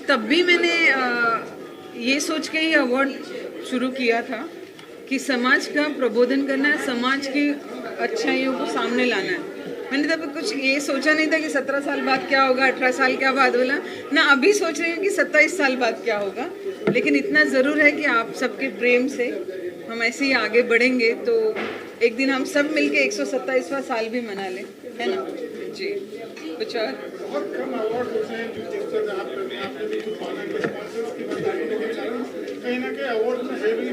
तब भी मैंने ये सोच के ही अवार्ड शुरू किया था कि समाज का प्रबोधन करना है, समाज की अच्छाइयों को सामने लाना है। मैंने तब कुछ ये सोचा नहीं था कि 17 साल बाद क्या होगा, 18 साल क्या बाद बोला ना, अभी सोच रही हूँ कि 27 साल बाद क्या होगा। लेकिन इतना ज़रूर है कि आप सबके प्रेम से हम ऐसे ही आगे बढ़ेंगे तो एक दिन हम सब मिलके 127वां साल भी मना लें, है ना जी। कुछ और बहुत कम अवार्ड होते हैं जो जिस तरह आपने भी कुछ माना कि स्पॉन्सर्स की बात कहीं ना कहीं अवार्ड में है भी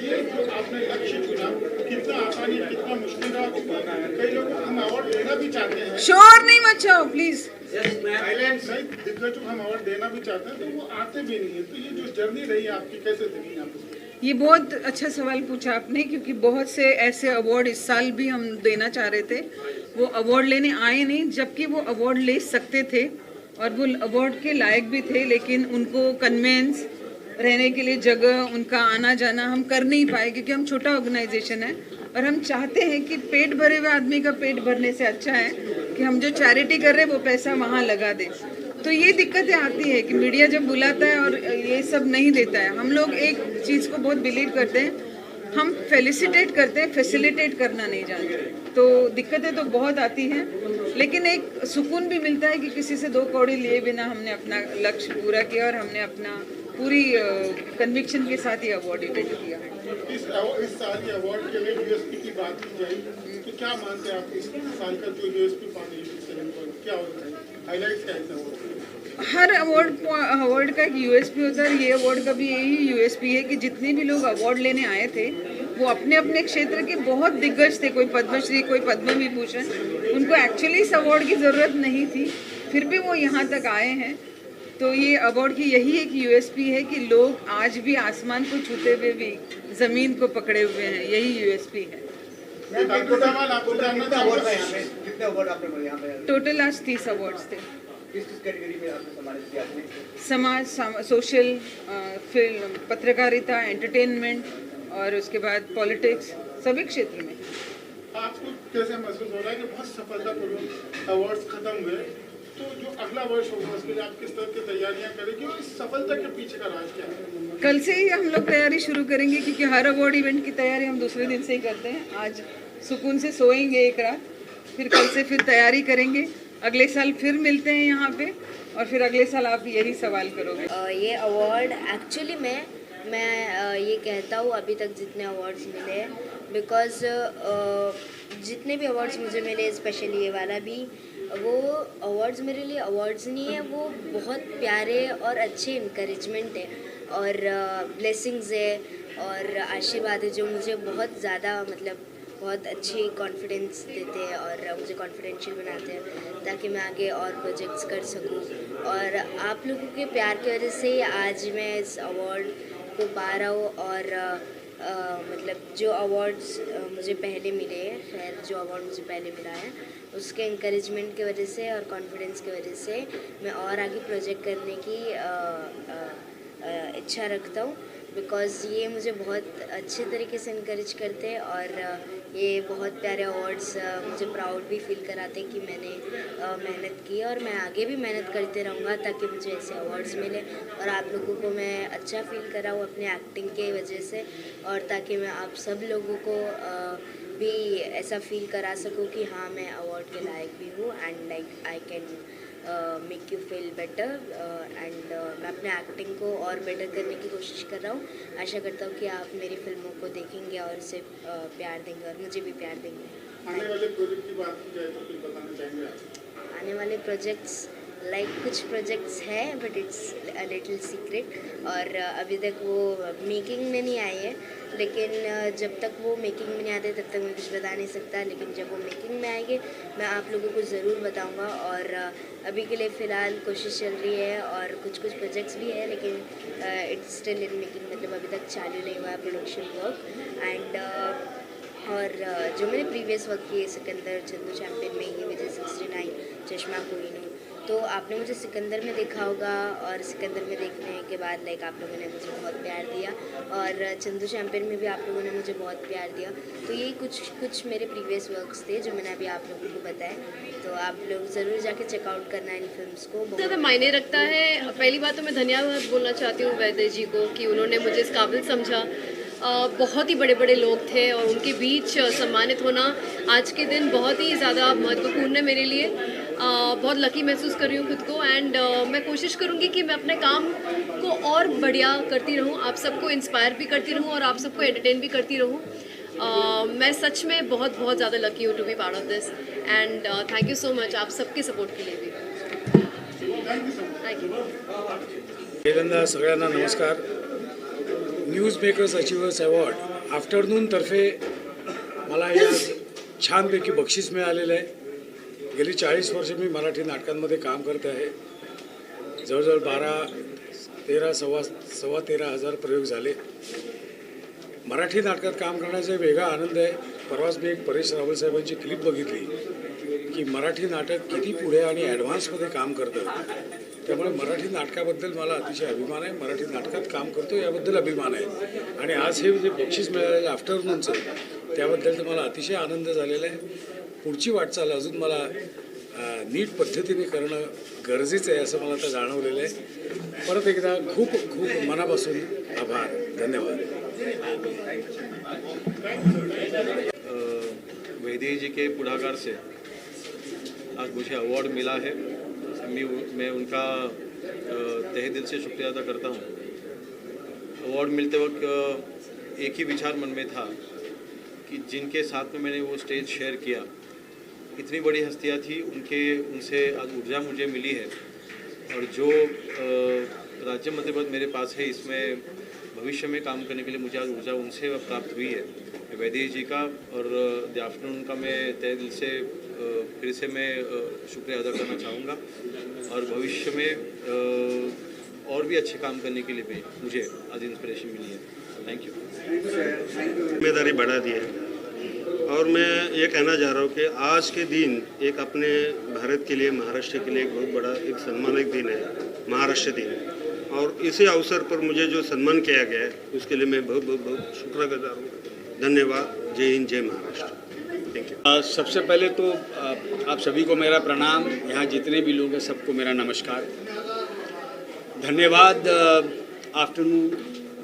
ये जो आपने लक्ष्य चुना कितना आसानी कितना मुश्किल रहा क्योंकि कई लोग हम अवार्ड देना भी चाहते हैं। शोर नहीं मचाओ प्लीज। साइलेंस नहीं, दिग्गजों को हम अवार्ड देना भी चाहते हैं तो वो आते भी नहीं है। तो ये जो जर्नी रही आपकी कैसे देखी आप इसको? ये बहुत अच्छा सवाल पूछा आपने, क्योंकि बहुत से ऐसे अवार्ड इस साल भी हम देना चाह रहे थे, वो अवार्ड लेने आए नहीं, जबकि वो अवार्ड ले सकते थे और वो अवार्ड के लायक भी थे, लेकिन उनको कन्वेंस रहने के लिए जगह, उनका आना जाना हम कर नहीं पाए, क्योंकि हम छोटा ऑर्गेनाइजेशन है और हम चाहते हैं कि पेट भरे हुए आदमी का पेट भरने से अच्छा है कि हम जो चैरिटी कर रहे हैं वो पैसा वहाँ लगा दें। तो ये दिक्कतें आती है कि मीडिया जब बुलाता है और ये सब नहीं देता है। हम लोग एक चीज़ को बहुत बिलीव करते हैं, हम फेलिसिटेट करते हैं, फैसिलिटेट करना नहीं जानते। तो दिक्कतें तो बहुत आती हैं, लेकिन एक सुकून भी मिलता है कि किसी से 2 कौड़ी लिए बिना हमने अपना लक्ष्य पूरा किया और हमने अपना पूरी कन्विक्शन के साथ ही अवार्ड इवेंट किया। इस साल ये अवार्ड के लिए यूएसपी की बात की जाए तो क्या मानते हैं आप इस साल का जो यूएसपी फाउंडेशन क्या होता है, हाईलाइट्स क्या है? हर अवार्ड का एक यूएसपी होता है। ये अवार्ड का भी यही यूएसपी है कि जितने भी लोग अवार्ड लेने आए थे वो अपने अपने क्षेत्र के बहुत दिग्गज थे, कोई पद्मश्री, कोई पद्म विभूषण। उनको एक्चुअली इस अवार्ड की ज़रूरत नहीं थी, फिर भी वो यहाँ तक आए हैं। तो ये अवार्ड की यही एक यूएसपी है कि लोग आज भी आसमान को छूते हुए भी ज़मीन को पकड़े हुए हैं, यही यूएसपी है। टोटल आज 30 अवार्ड्स थे। किस कैटेगरी में आपने सम्मानित किया आपने? समाज, सोशल, फिल्म, पत्रकारिता, एंटरटेनमेंट और उसके बाद पॉलिटिक्स, सभी क्षेत्र में। आपको कैसे महसूस हो रहा है कि बहुत सफलतापूर्वक अवार्ड्स खत्म हुए, तो जो अगला वर्ष होगा उसके लिए आप किस तरह की तैयारियां करेंगे और इस सफलता के पीछे का राज क्या है? कल से ही हम लोग तैयारी शुरू करेंगे, क्योंकि हर अवार्ड इवेंट की तैयारी हम दूसरे दिन से ही करते हैं। आज सुकून से सोएंगे एक रात, फिर कल से फिर तैयारी करेंगे। अगले साल फिर मिलते हैं यहाँ पे और फिर अगले साल आप यही सवाल करोगे। ये अवार्ड एक्चुअली मैं ये कहता हूँ अभी तक जितने अवार्ड्स मिले हैं, बिकॉज जितने भी अवार्ड्स मुझे मिले, स्पेशली ये वाला भी, वो अवार्ड्स मेरे लिए अवार्ड्स नहीं है, वो बहुत प्यारे और अच्छे इनकरेजमेंट है और ब्लेसिंग्स है और आशीर्वाद है जो मुझे बहुत ज़्यादा मतलब बहुत अच्छी कॉन्फिडेंस देते हैं और मुझे कॉन्फिडेंशियल बनाते हैं ताकि मैं आगे और प्रोजेक्ट्स कर सकूं। और आप लोगों के प्यार की वजह से आज मैं इस अवार्ड को पा रहा हूँ और मतलब जो अवार्ड्स मुझे पहले मिले हैं, खैर जो अवार्ड मुझे पहले मिला है उसके इंकरेजमेंट की वजह से और कॉन्फिडेंस की वजह से मैं और आगे प्रोजेक्ट करने की इच्छा रखता हूँ, बिकॉज़ ये मुझे बहुत अच्छे तरीके से इनकरेज करते हैं और ये बहुत प्यारे अवार्ड्स मुझे प्राउड भी फील कराते हैं कि मैंने मेहनत की और मैं आगे भी मेहनत करते रहूँगा ताकि मुझे ऐसे अवार्ड्स मिले और आप लोगों को मैं अच्छा फील कराऊँ अपने एक्टिंग के वजह से, और ताकि मैं आप सब लोगों को भी ऐसा फील करा सकूँ कि हाँ मैं अवार्ड के लायक भी हूँ and like I can make you feel better and मैं अपने एक्टिंग को और बेटर करने की कोशिश कर रहा हूँ। आशा करता हूँ कि आप मेरी फिल्मों को देखेंगे और इसे प्यार देंगे और मुझे भी प्यार देंगे। आने वाले प्रोजेक्ट की बात की जाए तो कुछ बताना चाहेंगे आप? आने वाले प्रोजेक्ट्स कुछ प्रोजेक्ट्स हैं बट इट्स लिटिल सीक्रेट और अभी तक वो मेकिंग में नहीं आई है, लेकिन जब तक वो मेकिंग में नहीं आते तब तक मैं कुछ बता नहीं सकता, लेकिन जब वो मेकिंग में आएंगे मैं आप लोगों को ज़रूर बताऊंगा। और अभी के लिए फ़िलहाल कोशिश चल रही है और कुछ प्रोजेक्ट्स भी है, लेकिन इट्स स्टिल इन मेकिंग, मतलब अभी तक चालू नहीं हुआ है प्रोडक्शन वर्क। एंड और जो मैंने प्रीवियस वर्क किए, सिकंदर, चंदू चैम्पियन में, ये विजय 69, चश्मा कोहिनूर, तो आपने मुझे सिकंदर में देखा होगा और सिकंदर में देखने के बाद लाइक आप लोगों ने मुझे बहुत प्यार दिया और चंदू चैंपियन में भी आप लोगों ने मुझे बहुत प्यार दिया। तो यही कुछ मेरे प्रीवियस वर्क्स थे जो मैंने अभी आप लोगों को बताए। तो आप लोग ज़रूर जाके चेकआउट करना इन फिल्म्स को। बहुत ज़्यादा मायने रखता है। पहली बात तो मैं धन्यवाद बोलना चाहती हूँ वैद्य जी को कि उन्होंने मुझे इस काबिल समझा। बहुत ही बड़े बड़े लोग थे और उनके बीच सम्मानित होना आज के दिन बहुत ही ज़्यादा महत्वपूर्ण है मेरे लिए। बहुत लकी महसूस कर रही हूँ खुद को एंड मैं कोशिश करूँगी कि मैं अपने काम को और बढ़िया करती रहूँ, आप सबको इंस्पायर भी करती रहूँ और आप सबको एंटरटेन भी करती रहूँ। मैं सच में बहुत बहुत ज़्यादा लकी हूँ to be part of this and thank you so much आप सबके सपोर्ट के लिए भी। Thank you. पहिल्यांदा सगळ्यांना नमस्कार. न्यूज मेकर्स अचिव्हर्स अवॉर्ड आफ्टरनूनतर्फे मला या छानपैकी बक्षीस मिळालेलं आहे. गेली 40 वर्ष मी मराठी नाटकांमध्ये काम करत आहे. जवळजवळ 12-13 हजार प्रयोग झाले. मराठी नाटकात काम करण्याचा एक वेगळा आनंद आहे. परवाच मी एक परेश रावल साहेबांची क्लिप बघितली की मराठी नाटक किती पुढे आणि ॲडव्हान्समध्ये काम करतं. त्यामुळे मराठी नाटकाबद्दल मला अतिशय अभिमान आहे. मराठी नाटकात काम करतो याबद्दल अभिमान आहे. आणि आज हे जे बक्षीस मिळालेलं आफ्टरनूनचं त्याबद्दल तर मला अतिशय आनंद झालेला आहे. पुढची वाटचाल अजून मला नीट पद्धतीने करणं गरजेचं आहे असं मला आता जाणवलेलं आहे. परत एकदा खूप खूप मनापासून आभार. धन्यवाद. वैदेही जी के पुढाकार से आज मुझे अवार्ड मिला है. मैं उनका तहे दिल से शुक्रिया अदा करता हूँ. अवार्ड मिलते वक्त एक ही विचार मन में था कि जिनके साथ में मैंने वो स्टेज शेयर किया, इतनी बड़ी हस्तियाँ थी, उनसे आज ऊर्जा मुझे मिली है. और जो राज्य मंत्रिपद मेरे पास है, इसमें भविष्य में काम करने के लिए मुझे आज ऊर्जा उनसे प्राप्त हुई है. वैदेही जी का और द आफ्टरनून का मैं तहे दिल से फिर से मैं शुक्रिया अदा करना चाहूँगा. और भविष्य में और भी अच्छे काम करने के लिए भी मुझे आज इंस्पिरेशन मिली है. Thank you. जिम्मेदारी बढ़ा दी है और मैं ये कहना चाह रहा हूँ कि आज के दिन एक अपने भारत के लिए, महाराष्ट्र के लिए एक बहुत बड़ा एक सम्मानित दिन है, महाराष्ट्र दिन. और इसी अवसर पर मुझे जो सम्मान किया गया है उसके लिए मैं बहुत बहुत बहुत शुक्रगुजार हूँ. धन्यवाद. जय हिंद, जय महाराष्ट्र. Thank you. सबसे पहले तो आप सभी को मेरा प्रणाम. यहाँ जितने भी लोग हैं सबको मेरा नमस्कार. धन्यवाद आफ्टरनून,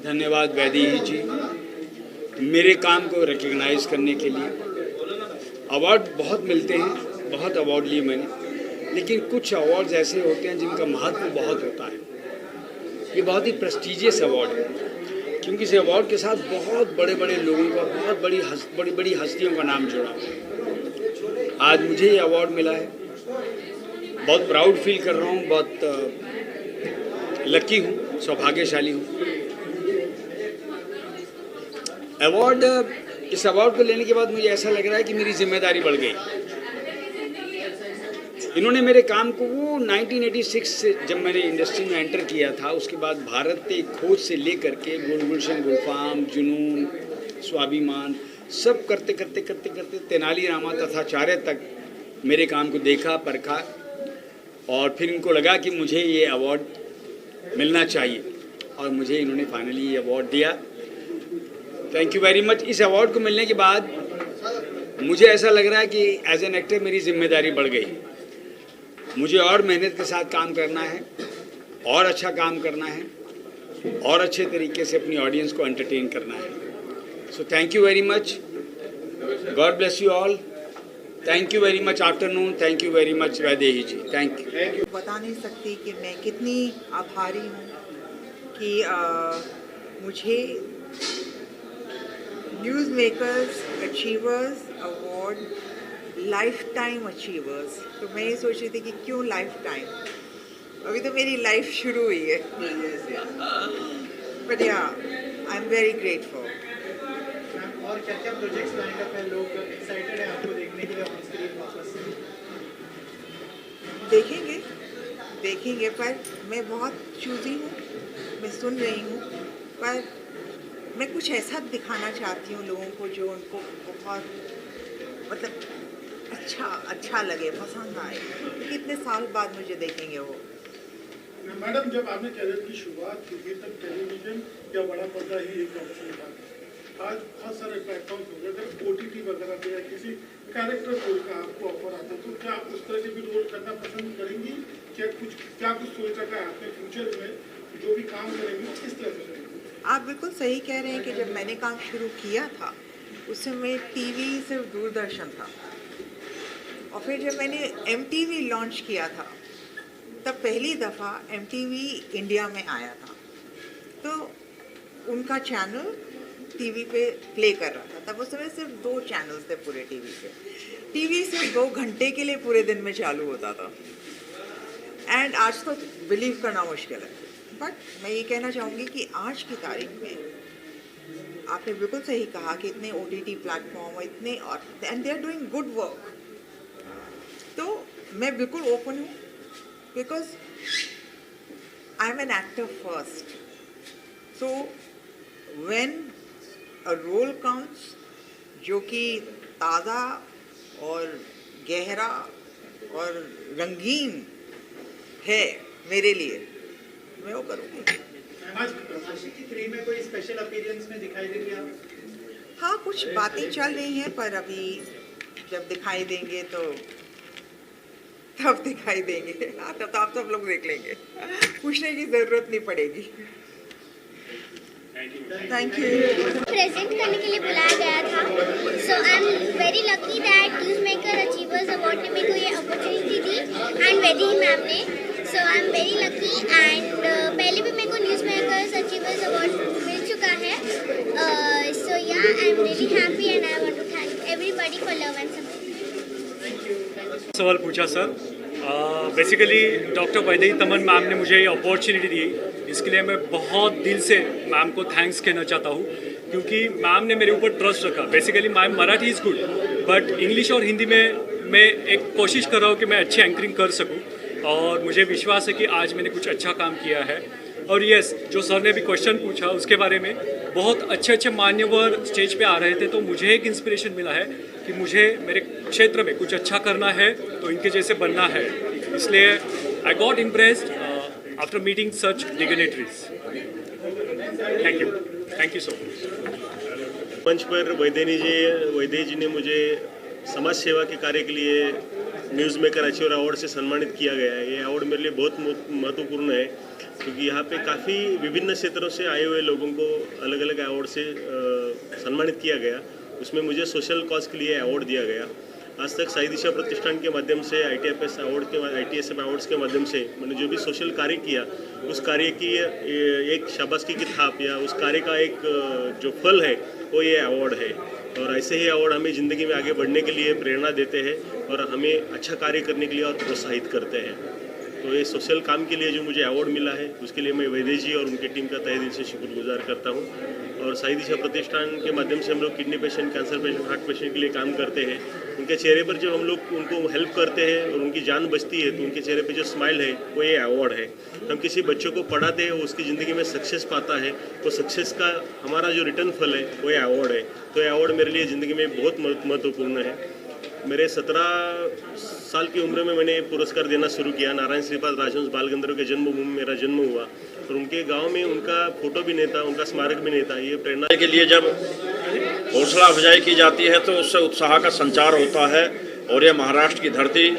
धन्यवाद वैदेही जी मेरे काम को रिकग्नाइज करने के लिए. अवार्ड बहुत मिलते हैं, बहुत अवार्ड लिए मैंने, लेकिन कुछ अवार्ड्स ऐसे होते हैं जिनका महत्व बहुत होता है. ये बहुत ही प्रेस्टिजियस अवार्ड है क्योंकि इस अवार्ड के साथ बहुत बड़े बड़े लोगों का, बहुत बड़ी बड़ी हस्तियों का नाम जुड़ा. आज मुझे ये अवार्ड मिला है, बहुत प्राउड फील कर रहा हूँ, बहुत लकी हूँ, सौभाग्यशाली हूँ. इस अवार्ड को लेने के बाद मुझे ऐसा लग रहा है कि मेरी जिम्मेदारी बढ़ गई. इन्होंने मेरे काम को वो 1986 से जब मैंने इंडस्ट्री में एंटर किया था, उसके बाद भारत के खोज से लेकर के गुलगुलशन गुलफाम, जुनून, स्वाभिमान, सब करते करते करते करते तेनालीरामा तथा चार्य तक मेरे काम को देखा, परखा और फिर इनको लगा कि मुझे ये अवार्ड मिलना चाहिए और मुझे इन्होंने फाइनली ये अवार्ड दिया. Thank you very much. इस अवार्ड को मिलने के बाद मुझे ऐसा लग रहा है कि एज एन एक्टर मेरी जिम्मेदारी बढ़ गई. मुझे और मेहनत के साथ काम करना है, और अच्छा काम करना है, और अच्छे तरीके से अपनी ऑडियंस को एंटरटेन करना है. So thank you very much. God bless you all. Thank you very much afternoon. Thank you very much Vaidehi ji. Thank you. बता नहीं सकती कि मैं कितनी आभारी हूँ कि मुझे news makers achievers award life time achievers. तो मैं ये सोच रही थी कि क्यों लाइफ टाइम, अभी तो मेरी लाइफ शुरू हुई है. बट या आई एम वेरी ग्रेटफुल. और क्या क्या प्रोजेक्ट्स लाइनअप है, लोग एक्साइटेड हैं आपको देखने के लिए ऑन स्क्रीन वापस? देखेंगे पर मैं बहुत चूज़ी हूँ. मैं सुन रही हूँ पर मैं कुछ ऐसा दिखाना चाहती हूँ लोगों को जो उनको बहुत मतलब अच्छा लगे, पसंद आए, क्योंकि इतने साल बाद मुझे देखेंगे वो। मैडम, जब आपने कैरियर की शुरुआत की थी तब टेलीविजन या बड़ा पर्दा ही एक ऑप्शन था। आज बहुत सारे प्लेटफॉर्म हो गए, अगर OTT वगैरह पे या किसी कैरेक्टर रोल का आपको ऑफर आता है तो क्या आप उस तरह के भी रोल करना पसंद करेंगी? क्या कुछ सोच रखा है आपने फ्यूचर में जो भी काम करेंगे किस तरह से करेंगे? आप बिल्कुल सही कह रहे हैं कि जब मैंने काम शुरू किया था उस समय टीवी सिर्फ दूरदर्शन था, और फिर जब मैंने MTV लॉन्च किया था तब पहली दफ़ा MTV इंडिया में आया था, तो उनका चैनल टीवी पे प्ले कर रहा था। तब उस समय सिर्फ 2 चैनल्स थे पूरे टीवी पे। टीवी सिर्फ 2 घंटे के लिए पूरे दिन में चालू होता था, एंड आज तो बिलीव करना मुश्किल है। बट मैं ये कहना चाहूँगी कि आज की तारीख में आपने बिल्कुल सही कहा कि इतने OTT प्लेटफॉर्म इतने, और and they are doing good work, तो मैं बिल्कुल ओपन हूँ, because I am an actor first. So when a role comes जो कि ताज़ा और गहरा और रंगीन है मेरे लिए, मैं वो करूँगी। आशिकी 3 में कोई स्पेशल अपीयरेंस में दिखाई देंगे आप? हाँ, कुछ बातें चल रही हैं, पर अभी जब दिखाई देंगे तो तब दिखाई देंगे। हाँ, तब तो आप सब लोग देख लेंगे, पूछने की ज़रूरत नहीं पड़ेगी। Thank you. प्रेजेंट करने के लिए बुलाया गया था, so I am very lucky that news maker achievers award ने मेरे को ये अपॉर्चुनिटी दी एंड वैदेही मैम ने, so I am very lucky. And पहले भी मेरे को न्यूज़ मेकर्स अचीवर्स अवार्ड मिल चुका है, so yeah I am really happy and I want to thank everybody for love and support. सवाल पूछा सर, बेसिकली डॉक्टर वैदेही तमन मैम ने मुझे ये अपॉर्चुनिटी दी, इसके लिए मैं बहुत दिल से मैम को थैंक्स कहना चाहता हूँ, क्योंकि मैम ने मेरे ऊपर ट्रस्ट रखा। Basically my Marathi is good, but English और हिंदी में मैं एक कोशिश कर रहा हूँ कि मैं अच्छी एंकरिंग कर सकूँ, और मुझे विश्वास है कि आज मैंने कुछ अच्छा काम किया है। और यस, जो सर ने भी क्वेश्चन पूछा उसके बारे में, बहुत अच्छे मान्यवर स्टेज पे आ रहे थे, तो मुझे एक इंस्पिरेशन मिला है कि मुझे मेरे क्षेत्र में कुछ अच्छा करना है, तो इनके जैसे बनना है। इसलिए I got impressed after meeting such dignitaries. Thank you so much. मंच पर वैदेही जी ने मुझे समाज सेवा के कार्य के लिए न्यूज़ मेकर अचीवर अवार्ड से सम्मानित किया गया है। ये अवार्ड मेरे लिए बहुत महत्वपूर्ण है, क्योंकि यहाँ पे काफ़ी विभिन्न क्षेत्रों से आए हुए लोगों को अलग अलग अवार्ड से सम्मानित किया गया। उसमें मुझे सोशल कॉज के लिए अवार्ड दिया गया। आज तक साई दिशा प्रतिष्ठान के माध्यम से ITSF अवार्ड्स के माध्यम से मैंने जो भी सोशल कार्य किया, उस कार्य की एक शाबाशी की थाप या उस कार्य का एक जो फल है वो ये अवार्ड है। और ऐसे ही अवार्ड हमें ज़िंदगी में आगे बढ़ने के लिए प्रेरणा देते हैं और हमें अच्छा कार्य करने के लिए और प्रोत्साहित करते हैं। तो ये सोशल काम के लिए जो मुझे अवार्ड मिला है उसके लिए मैं वैदेही जी और उनकी टीम का तहे दिल से शुक्रगुजार करता हूँ। और साई दिशा प्रतिष्ठान के माध्यम से हम लोग kidney patient, cancer patient, heart patient के लिए काम करते हैं। उनके चेहरे पर जब हम लोग उनको हेल्प करते हैं और उनकी जान बचती है तो उनके चेहरे पर जो स्माइल है वो ये अवार्ड है। हम किसी बच्चों को पढ़ाते हैं, वो उसकी ज़िंदगी में सक्सेस पाता है, वो सक्सेस का हमारा जो रिटर्न फल है वो ये अवार्ड है। तो ये अवार्ड मेरे लिए ज़िंदगी में बहुत महत्वपूर्ण है। मेरे 17 साल की उम्र में मैंने पुरस्कार देना शुरू किया। नारायण श्रीपाद राजहंस बाल गंधर्व के जन्मभूमि में मेरा जन्म हुआ और उनके गांव में उनका फोटो भी नहीं था, उनका स्मारक भी नहीं था। ये प्रेरणा के लिए जब हौसला अफजाई की जाती है तो उससे उत्साह का संचार होता है। और ये महाराष्ट्र की धरती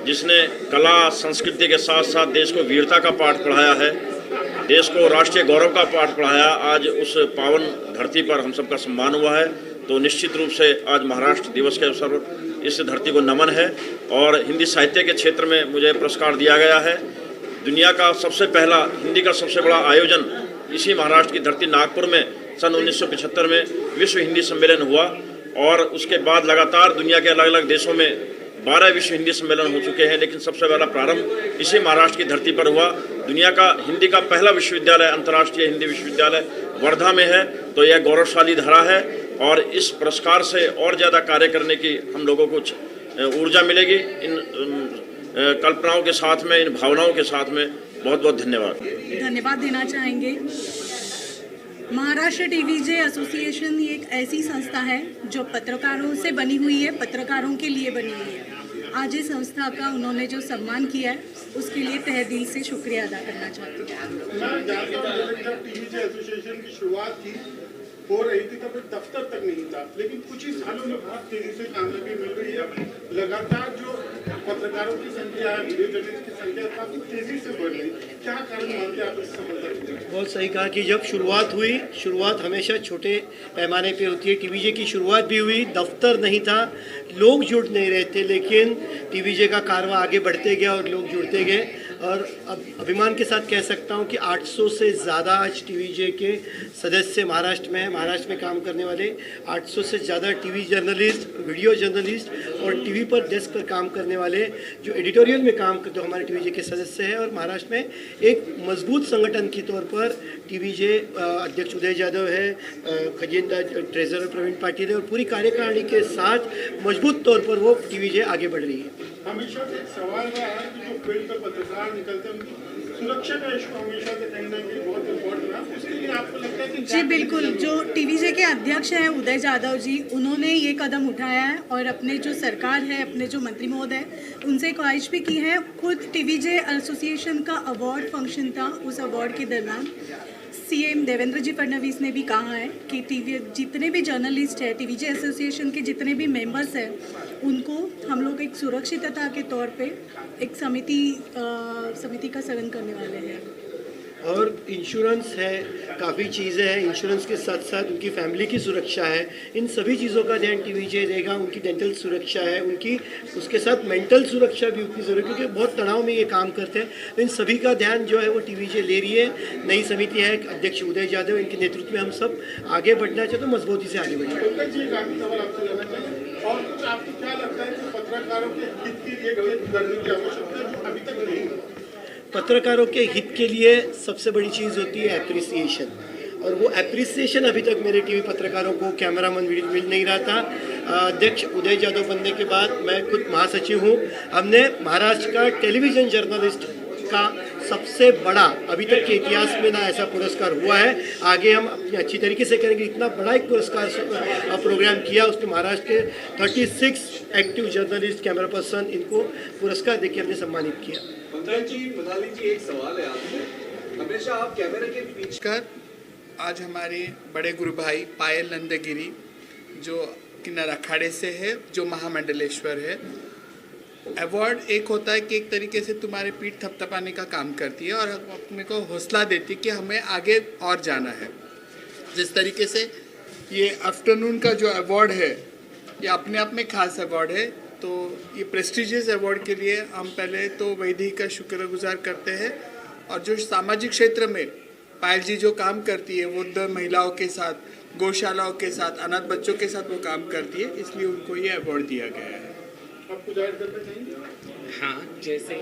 जिसने कला संस्कृति के साथ साथ देश को वीरता का पाठ पढ़ाया है, देश को राष्ट्रीय गौरव का पाठ पढ़ाया, आज उस पावन धरती पर हम सबका सम्मान हुआ है। तो निश्चित रूप से आज महाराष्ट्र दिवस के अवसर पर इस धरती को नमन है। और हिंदी साहित्य के क्षेत्र में मुझे पुरस्कार दिया गया है। दुनिया का सबसे पहला हिंदी का सबसे बड़ा आयोजन इसी महाराष्ट्र की धरती नागपुर में सन 1975 में विश्व हिंदी सम्मेलन हुआ, और उसके बाद लगातार दुनिया के अलग अलग देशों में 12 विश्व हिंदी सम्मेलन हो चुके हैं, लेकिन सबसे पहला प्रारंभ इसी महाराष्ट्र की धरती पर हुआ। दुनिया का हिंदी का पहला विश्वविद्यालय, अंतर्राष्ट्रीय हिंदी विश्वविद्यालय वर्धा में है। तो यह गौरवशाली धरा है और इस पुरस्कार से और ज़्यादा कार्य करने की हम लोगों को ऊर्जा मिलेगी। इन कल्पनाओं के साथ में, इन भावनाओं के साथ में बहुत बहुत धन्यवाद देना चाहेंगे महाराष्ट्र टीवीजे एसोसिएशन ये एक ऐसी संस्था है जो पत्रकारों से बनी हुई है, पत्रकारों के लिए बनी हुई है। आज इस संस्था का उन्होंने जो सम्मान किया है उसके लिए तहे दिल से शुक्रिया अदा करना चाहती हूँ। मैं जानता हूँ जब टीवीजे एसोसिएशन की शुरुआत हो रही थी तब एक दफ्तर तक नहीं था, लेकिन कुछ ही सालों में बहुत तेजी से कामयाबी मिल रही है। लगातार जो पत्रकारों की संख्या है, वीडियो जर्नलिस्ट की संख्या काफी तेजी से बढ़ रही है। क्या कारण मानते हैं आप इस सफलता? बहुत सही कहा कि जब शुरुआत हमेशा छोटे पैमाने पे होती है। टीवीजे की शुरुआत भी हुई, दफ्तर नहीं था, लोग जुड़ नहीं रहे थे, लेकिन टीवीजे का कारवां आगे बढ़ते गया और लोग जुड़ते गए। और अब अभिमान के साथ कह सकता हूँ कि 800 से ज़्यादा आज टीवीजे के सदस्य महाराष्ट्र में काम करने वाले 800 से ज़्यादा टीवी जर्नलिस्ट, वीडियो जर्नलिस्ट और टीवी पर डेस्क पर काम करने वाले जो एडिटोरियल में काम करते जो हमारे टीवीजे के सदस्य हैं। और महाराष्ट्र में एक मजबूत संगठन के तौर पर टीवीजे अध्यक्ष उदय जाधव है, खजीनदा ट्रेजरर प्रवीण पाटिल है और पूरी कार्यकारिणी के साथ मजबूत तौर पर वो टीवीजे आगे बढ़ रही है। हमेशा से एक सवाल रहा है कि जो फील्ड पर पत्रकार निकलते हैं उनकी सुरक्षा का इशू हमेशा से कहीं ना कहीं बहुत इम्पोर्टेंट रहा। उसके लिए आपको लगता है कि जी बिल्कुल, जो टीवीजे के अध्यक्ष हैं उदय जाधव जी, उन्होंने ये कदम उठाया है और अपने जो सरकार है, अपने जो मंत्री महोदय उनसे ख्वाहिश भी की है। खुद टीवीजे एसोसिएशन का अवार्ड फंक्शन था, उस अवार्ड के दरमियान सीएम देवेंद्र जी फडणवीस ने भी कहा है कि टीवी जितने भी जर्नलिस्ट हैं, टीवीजे एसोसिएशन के जितने भी मेंबर्स हैं, उनको हम लोग एक सुरक्षितता के तौर पे एक समिति का सदन करने वाले हैं। और इंश्योरेंस है, काफ़ी चीज़ें हैं। इंश्योरेंस के साथ साथ उनकी फैमिली की सुरक्षा है। इन सभी चीज़ों का ध्यान टीवीजे देगा। उनकी डेंटल सुरक्षा है, उनकी उसके साथ मेंटल सुरक्षा भी उतनी ज़रूरी है क्योंकि बहुत तनाव में ये काम करते हैं। इन सभी का ध्यान जो है वो टीवीजे ले रही है। नई समिति है, अध्यक्ष उदय जाधव, इनके नेतृत्व में हम सब आगे बढ़ना चाहते हैं, मजबूती से आगे बढ़ना। और कुछ आपको क्या लगता है कि पत्रकारों के हित के लिए करने की आवश्यकता है जो अभी तक नहीं है? पत्रकारों के हित के लिए सबसे बड़ी चीज़ होती है एप्रिसिएशन, और वो एप्रिसिएशन अभी तक मेरे टीवी पत्रकारों को कैमरामैन मिल नहीं रहा था। अध्यक्ष उदय जाधव बनने के बाद मैं खुद महासचिव हूँ। हमने महाराष्ट्र का टेलीविज़न जर्नलिस्ट का सबसे बड़ा, अभी तक के इतिहास में ना ऐसा पुरस्कार हुआ है। आगे हम अपनी अच्छी तरीके से करेंगे। इतना बड़ा एक पुरस्कार प्रोग्राम किया, उसमें महाराष्ट्र के 36 एक्टिव जर्नलिस्ट, कैमरा पर्सन, इनको पुरस्कार देके हमने सम्मानित किया। मनाली जी, एक सवाल है आपसे। हमेशा आप कैमरे के पीछे कर आज हमारे बड़े गुरु भाई पायल नंदगिरी जो किन्नर अखाड़े से है, जो महामंडलेश्वर है। अवार्ड एक होता है कि एक तरीके से तुम्हारे पीठ थपथपाने का काम करती है और अपने को हौसला देती है कि हमें आगे और जाना है। जिस तरीके से ये आफ्टरनून का जो अवार्ड है, ये अपने आप में खास अवार्ड है। तो ये प्रेस्टिजियस अवार्ड के लिए हम पहले तो वैदेही का शुक्रगुजार करते हैं। और जो सामाजिक क्षेत्र में पायल जी जो काम करती है, वृद्ध महिलाओं के साथ, गौशालाओं के साथ, अनाथ बच्चों के साथ वो काम करती है, इसलिए उनको ये अवार्ड दिया गया है। आपको जाहिर करना चाहिए। हाँ, जैसे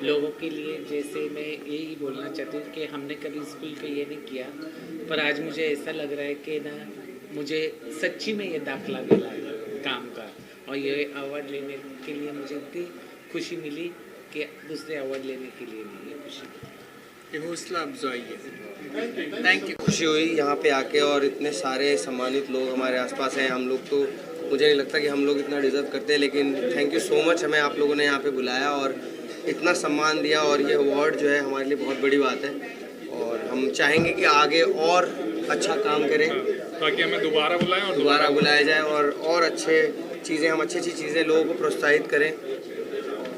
लोगों के लिए, जैसे मैं यही बोलना चाहती हूँ कि हमने कभी स्कूल का ये नहीं किया, पर आज मुझे ऐसा लग रहा है कि ना मुझे सच्ची में ये दाखला मिला है काम का, और ये अवार्ड लेने के लिए मुझे इतनी खुशी मिली कि दूसरे अवार्ड लेने के लिए नहीं है खुशी, ये हौसला अफजाई है। Thank you. खुशी हुई यहाँ पे आके, और इतने सारे सम्मानित लोग हमारे आसपास हैं। हम लोग तो, मुझे नहीं लगता कि हम लोग इतना डिज़र्व करते हैं, लेकिन थैंक यू सो मच, हमें आप लोगों ने यहाँ पे बुलाया और इतना सम्मान दिया, और ये अवार्ड जो है हमारे लिए बहुत बड़ी बात है। और हम चाहेंगे कि आगे और अच्छा काम करें ताकि हमें दोबारा बुलाएं और दोबारा बुलाया जाए, और अच्छी अच्छी चीज़ें लोगों को प्रोत्साहित करें।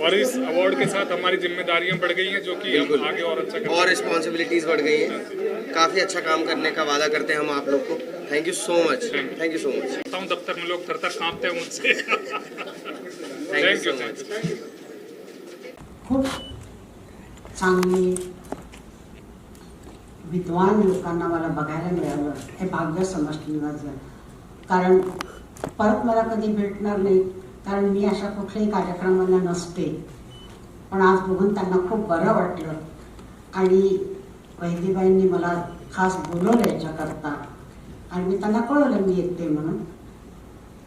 और इस अवार्ड के साथ हमारी जिम्मेदारियां बढ़ गई हैं, जो कि हम आगे और अच्छा करें, और रिस्पॉन्सिबिलिटीज़ बढ़ गई हैं। काफ़ी अच्छा काम करने का वादा करते हैं हम आप लोग को। Thank you so much, thank you so much. दफ्तर में लोग थर कांपते हैं मुझसे। Thank you so much. खूप चांगली विद्वान लोकांना मला बघायला मिळालं, हे भाग्य समजलं माझं। कारण परत मला कधी भेटणार नाही, कारण मी अशा कुठल्याही कार्यक्रमाला नसते, पण आज बघून त्यांना खूप बरं वाटलं आणि वैदेबाईंनी मला खास बोलवलं याच्याकरता, आणि मी त्यांना कळवलं मी येते म्हणून।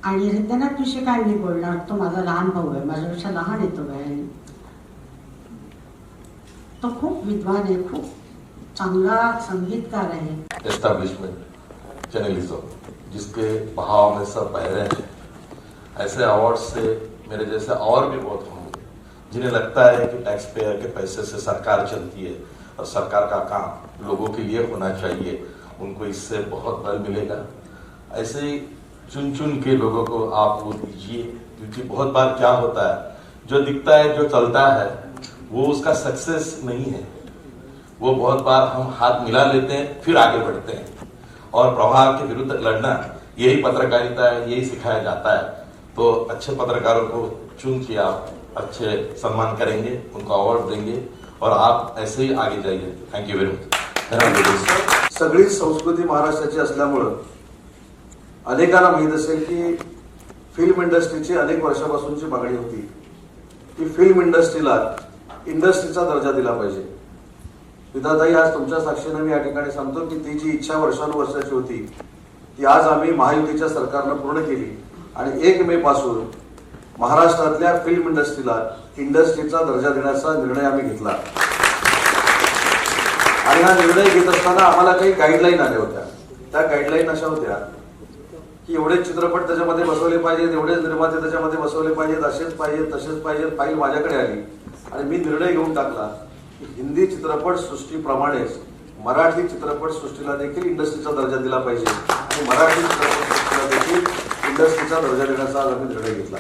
आणि हृदयनाथविषयी काय मी बोलणार, तो माझा लहान भाऊ आहे, माझ्यापेक्षा लहान येतो वयाने। तो खूप विद्वान आहे, खूप चांगला संगीतकार आहे. एस्टैब्लिशमेंट जर्नलिज्म जिसके बहाव में सब बह रहे हैं, ऐसे अवार्ड से मेरे जैसे और भी बहुत होंगे जिन्हें लगता है कि टैक्स पेयर के पैसे से सरकार चलती है और सरकार का काम लोगों के लिए होना चाहिए, उनको इससे बहुत बल मिलेगा. ऐसे ही चुन चुन के लोगों को आप वो दीजिए, क्योंकि बहुत बार क्या होता है, जो दिखता है जो चलता है वो उसका सक्सेस नहीं है. वो बहुत बार हम हाथ मिला लेते हैं फिर आगे बढ़ते हैं, और प्रभाव के विरुद्ध लड़ना यही पत्रकारिता है, यही सिखाया जाता है. तो अच्छे पत्रकारों को चुन के आप अच्छे सम्मान करेंगे, उनको अवार्ड देंगे और आप ऐसे ही आगे जाइए. Thank you very much. सगळी संस्कृती महाराष्ट्राची असल्यामुळं अनेकांना माहीत असेल की फिल्म इंडस्ट्रीची अनेक वर्षापासूनची मागणी होती की फिल्म इंडस्ट्रीला इंडस्ट्रीचा दर्जा दिला पाहिजे. विधाताई, आज तुमच्या साक्षीने मी या ठिकाणी सांगतो की ती जी इच्छा वर्षानुवर्षाची होती ती आज आम्ही महायुतीच्या सरकारनं पूर्ण केली आणि 1 मे पासून महाराष्ट्रातल्या फिल्म इंडस्ट्रीला इंडस्ट्रीचा दर्जा देण्याचा निर्णय आम्ही घेतला. आणि हा निर्णय घेत असताना आम्हाला काही गाईडलाईन आल्या होत्या. त्या गाईडलाईन अशा होत्या की एवढेच चित्रपट त्याच्यामध्ये बसवले पाहिजेत, एवढेच निर्माते त्याच्यामध्ये बसवले पाहिजेत, असेच पाहिजेत, तसेच पाहिजेत. फाईल माझ्याकडे आली आणि मी निर्णय घेऊन टाकला की हिंदी चित्रपट सृष्टीप्रमाणेच मराठी चित्रपट सृष्टीला देखील इंडस्ट्रीचा दर्जा दिला पाहिजे आणि मराठी चित्रपट सृष्टीला देखील इंडस्ट्रीचा दर्जा देण्याचा आज आम्ही निर्णय घेतला.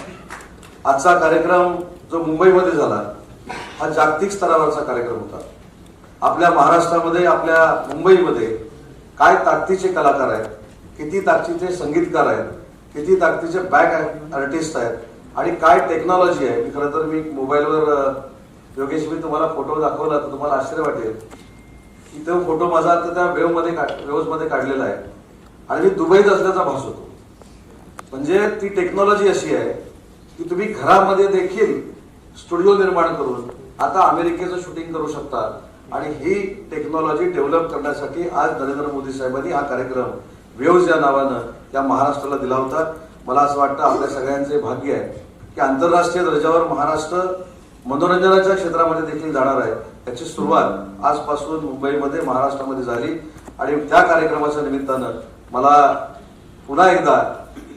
आजचा कार्यक्रम जो मुंबईमध्ये झाला हा जागतिक स्तरावरचा कार्यक्रम होता. आपल्या महाराष्ट्रामध्ये, आपल्या मुंबईमध्ये काय ताकदीचे कलाकार आहेत, किती ताकदीचे संगीतकार आहेत, किती ताकदीचे बॅक आर्टिस्ट आहेत आणि काय टेक्नॉलॉजी आहे. खरं तर मी मोबाईलवर योगेश मी तुम्हाला फोटो दाखवला तर तुम्हाला आश्चर्य वाटेल की तो फोटो माझा त्या वेव्हमध्ये काढलेला आहे आणि मी दुबईत असल्याचा भास होतो. म्हणजे ती टेक्नॉलॉजी अशी आहे की तुम्ही घरामध्ये देखील स्टुडिओ निर्माण करून आता अमेरिकेचं शूटिंग करू शकता. आणि ही टेक्नॉलॉजी डेव्हलप करण्यासाठी आज नरेंद्र मोदी साहेबांनी हा कार्यक्रम वेव्ज या नावानं या महाराष्ट्राला दिला होता. मला असं वाटतं आपल्या सगळ्यांचे भाग्य आहे की आंतरराष्ट्रीय दर्जावर महाराष्ट्र मनोरंजनाच्या क्षेत्रामध्ये देखील जाणार आहे. याची सुरुवात आजपासून मुंबईमध्ये, महाराष्ट्रामध्ये झाली आणि त्या कार्यक्रमाच्या निमित्तानं मला पुन्हा एकदा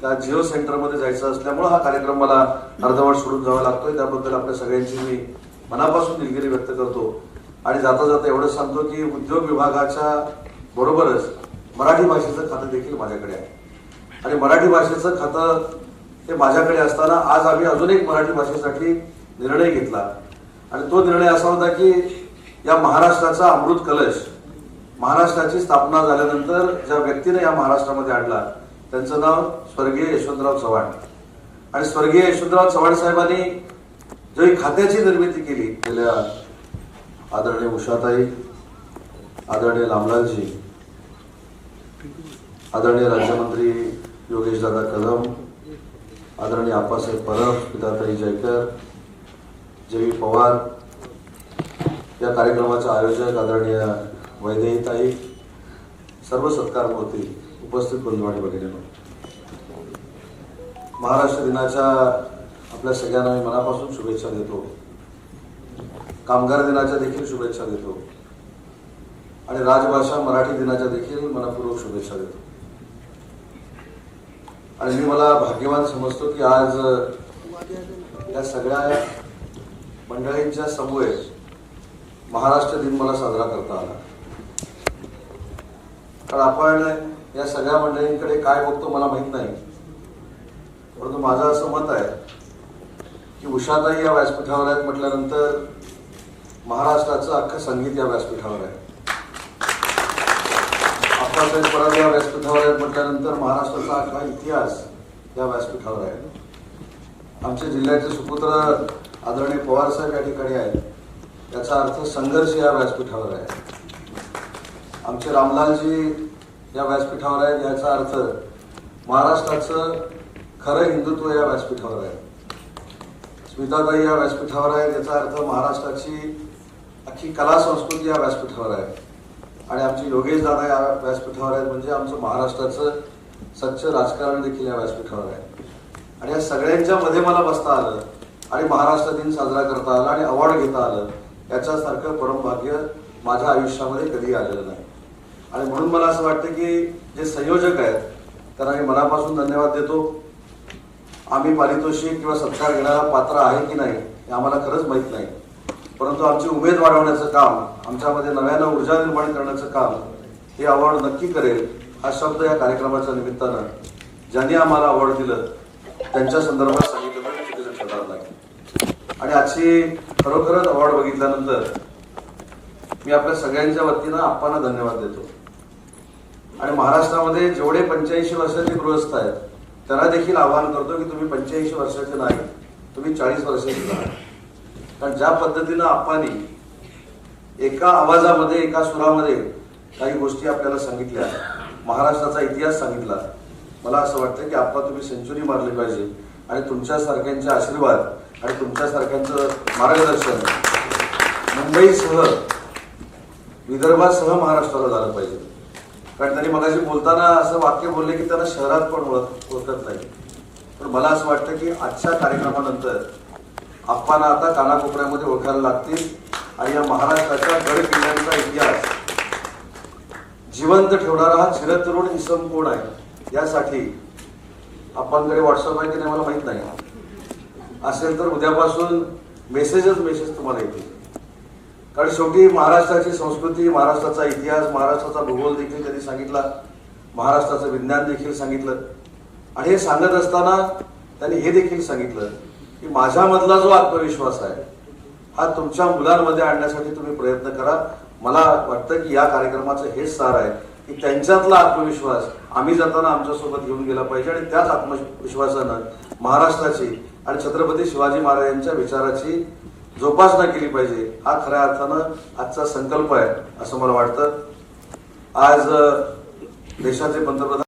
त्या जिओ सेंटरमध्ये जायचं असल्यामुळे हा कार्यक्रम मला अर्धवट सोडून जावा लागतोय. त्याबद्दल आपल्या सगळ्यांची मी मनापासून दिलगिरी व्यक्त करतो. आणि जाता जाता एवढंच सांगतो की उद्योग विभागाच्या बरोबरच मराठी भाषेचं खातं देखील माझ्याकडे आहे आणि मराठी भाषेचं खातं हे माझ्याकडे असताना आज आम्ही अजून एक मराठी भाषेसाठी निर्णय घेतला आणि तो निर्णय असा होता की या महाराष्ट्राचा अमृत कलश, महाराष्ट्राची स्थापना झाल्यानंतर ज्या व्यक्तीने या महाराष्ट्रामध्ये आणला त्यांचं नाव स्वर्गीय यशवंतराव चव्हाण. आणि स्वर्गीय यशवंतराव चव्हाण साहेबांनी जो खात्याची निर्मिती केली, गेल्या आदरणीय उषाताई, आदरणीय रामलालजी, आदरणीय राज्यमंत्री योगेश दादा कदम, आदरणीय आप्पासाहेब परब, पिताताई जयकर, जयवी पवार, या कार्यक्रमाचे आयोजक आदरणीय वैदेहीताई, सर्व सत्कारमूर्ती, उपस्थित बंधू आणि भगिनींनो, महाराष्ट्र दिनाच्या आपल्या सगळ्यांना मी मनापासून शुभेच्छा देतो. कामगार दिनाच्या देखील शुभेच्छा देतो आणि राजभाषा मराठी दिनाच्या देखील मनपूर्वक शुभेच्छा देतो. आणि मी मला भाग्यवान समजतो की आज या सगळ्या मंडळींच्या समवेत महाराष्ट्र दिन मला साजरा करता आला. कारण आपण या सगळ्या मंडळींकडे काय बघतो मला माहित नाही, परंतु माझं असं मत आहे की उषाताई या व्यासपीठावर आहेत म्हटल्यानंतर महाराष्ट्राचं अख्खं संगीत या व्यासपीठावर आहे. आप्पासाहेब परब या व्यासपीठावर आहेत म्हटल्यानंतर महाराष्ट्राचा अख्खा इतिहास या व्यासपीठावर आहे. आमच्या जिल्ह्याचे सुपुत्र आदरणीय पवार साहेब या ठिकाणी आहेत, याचा अर्थ संघर्ष या व्यासपीठावर आहे. आमचे रामलालजी या व्यासपीठावर आहेत, याचा अर्थ महाराष्ट्राचं खरं हिंदुत्व या व्यासपीठावर आहे. स्मिताताई या व्यासपीठावर आहेत, याचा अर्थ महाराष्ट्राची अख्खी कला संस्कृती या व्यासपीठावर आहे. आणि आमचे योगेश दादा या व्यासपीठावर आहेत, म्हणजे आमचं महाराष्ट्राचं सच्च राजकारण देखील या व्यासपीठावर आहे. आणि या सगळ्यांच्या मध्ये मला बसता आलं आणि महाराष्ट्र दिन साजरा करता आला आणि अवॉर्ड घेता आलं, याच्यासारखं परमभाग्य माझ्या आयुष्यामध्ये कधी आलेलं नाही. आणि म्हणून मला असं वाटतं की जे संयोजक आहेत त्यांना मी मनापासून धन्यवाद देतो. आम्ही पारितोषिक किंवा सत्कार घेणारा पात्र आहे की नाही हे आम्हाला खरंच माहीत नाही, परंतु आमची उमेद वाढवण्याचं काम, आमच्यामध्ये नव्यानं ऊर्जा निर्माण करण्याचं काम हे अवॉर्ड नक्की करेल. हा शब्द या कार्यक्रमाच्या निमित्तानं ज्यांनी आम्हाला अवॉर्ड दिलं त्यांच्या संदर्भात सांगितलं तर चुकीचं ठरणार नाही. आणि आजची खरोखरच अवॉर्ड बघितल्यानंतर मी आपल्या सगळ्यांच्या वतीनं आप्पांना धन्यवाद देतो. आणि महाराष्ट्रामध्ये जेवढे 85 वर्षाचे गृहस्थ आहेत त्यांना देखील आवाहन करतो की तुम्ही 85 वर्षाचे नाही, तुम्ही 40 वर्षाचे राहा. कारण ज्या पद्धतीनं आप्पांनी एका आवाजामध्ये, एका सुरामध्ये काही गोष्टी आपल्याला सांगितल्या, महाराष्ट्राचा इतिहास सांगितला, मला असं वाटतं की आप्पा तुम्ही सेंचुरी मारली पाहिजे. आणि तुमच्यासारख्यांचे आशीर्वाद आणि तुमच्यासारख्यांचं मार्गदर्शन मुंबईसह, विदर्भासह महाराष्ट्राला झालं पाहिजे. कारण त्यांनी मगाशी बोलताना असं वाक्य बोलले की त्यांना शहरात पण ओळखत नाही. पण मला असं वाटतं की आजच्या कार्यक्रमानंतर आप्पांना आता कानाकोपऱ्यामध्ये ओळखायला लागतील. आणि या महाराष्ट्राच्या गड किल्ल्यांचा इतिहास जिवंत ठेवणारा हा चिरतरुण इसम कोण आहे यासाठी आप्पांकडे व्हॉट्सअप आहे की नाही मला माहित नाही, असेल तर उद्यापासून मेसेज तुम्हाला येतील. कारण शेवटी महाराष्ट्राची संस्कृती, महाराष्ट्राचा इतिहास, महाराष्ट्राचा भूगोल देखील त्यांनी सांगितला, महाराष्ट्राचं विज्ञान देखील सांगितलं. आणि हे सांगत असताना त्यांनी हे देखील सांगितलं की माझ्यामधला जो आत्मविश्वास आहे हा तुमच्या मुलांमध्ये आणण्यासाठी तुम्ही प्रयत्न करा. मला वाटतं की या कार्यक्रमाचं हेच सार आहे की त्यांच्यातला आत्मविश्वास आम्ही जाताना आमच्यासोबत घेऊन गेला पाहिजे. आणि त्याच आत्मविश्वासानं महाराष्ट्राची आणि छत्रपती शिवाजी महाराजांच्या विचाराची जोपासना केली पाहिजे. हा खऱ्या अर्थानं आजचा संकल्प आहे असं मला वाटतं. आज देशाचे पंतप्रधान